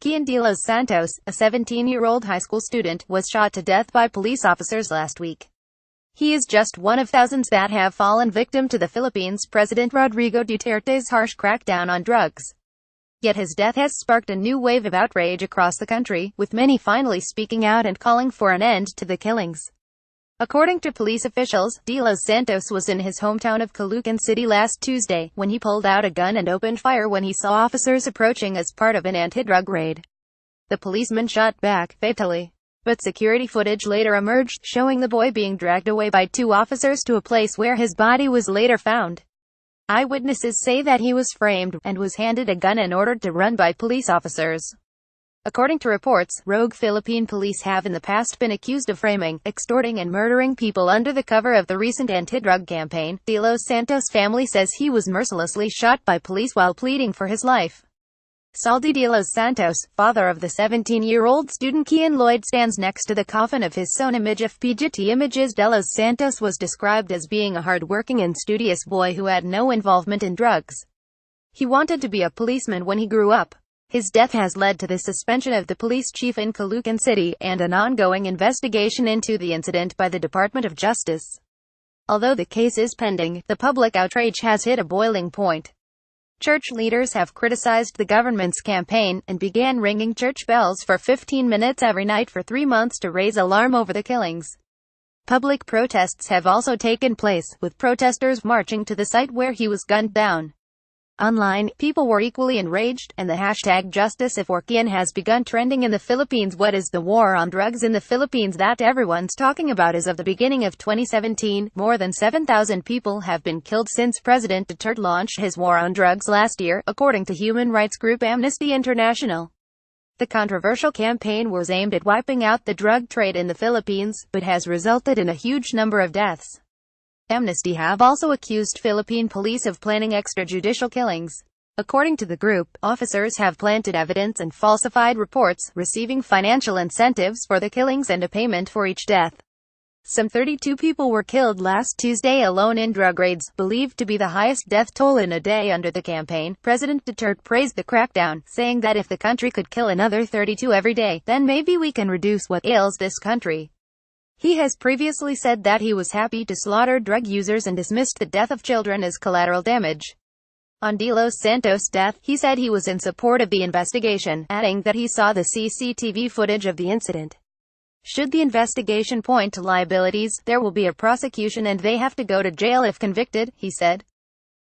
Kian de los Santos, a 17-year-old high school student, was shot to death by police officers last week. He is just one of thousands that have fallen victim to the Philippines' President Rodrigo Duterte's harsh crackdown on drugs. Yet his death has sparked a new wave of outrage across the country, with many finally speaking out and calling for an end to the killings. According to police officials, de los Santos was in his hometown of Caloocan City last Tuesday, when he pulled out a gun and opened fire when he saw officers approaching as part of an anti-drug raid. The policeman shot back, fatally. But security footage later emerged, showing the boy being dragged away by two officers to a place where his body was later found. Eyewitnesses say that he was framed, and was handed a gun and ordered to run by police officers. According to reports, rogue Philippine police have in the past been accused of framing, extorting and murdering people under the cover of the recent anti-drug campaign. De los Santos' family says he was mercilessly shot by police while pleading for his life. Saldi de los Santos, father of the 17-year-old student Kian Lloyd, stands next to the coffin of his son. Image of PGT Images. De los Santos was described as being a hard-working and studious boy who had no involvement in drugs. He wanted to be a policeman when he grew up. His death has led to the suspension of the police chief in Caloocan City, and an ongoing investigation into the incident by the Department of Justice. Although the case is pending, the public outrage has hit a boiling point. Church leaders have criticized the government's campaign, and began ringing church bells for 15 minutes every night for 3 months to raise alarm over the killings. Public protests have also taken place, with protesters marching to the site where he was gunned down. Online, people were equally enraged, and the hashtag #JusticeForKian has begun trending in the Philippines. What is the war on drugs in the Philippines that everyone's talking about? As of the beginning of 2017, more than 7,000 people have been killed since President Duterte launched his war on drugs last year, according to human rights group Amnesty International. The controversial campaign was aimed at wiping out the drug trade in the Philippines, but has resulted in a huge number of deaths. Amnesty have also accused Philippine police of planning extrajudicial killings. According to the group, officers have planted evidence and falsified reports, receiving financial incentives for the killings and a payment for each death. Some 32 people were killed last Tuesday alone in drug raids, believed to be the highest death toll in a day under the campaign. President Duterte praised the crackdown, saying that if the country could kill another 32 every day, then maybe we can reduce what ails this country. He has previously said that he was happy to slaughter drug users and dismissed the death of children as collateral damage. On de los Santos' death, he said he was in support of the investigation, adding that he saw the CCTV footage of the incident. Should the investigation point to liabilities, there will be a prosecution and they have to go to jail if convicted, he said.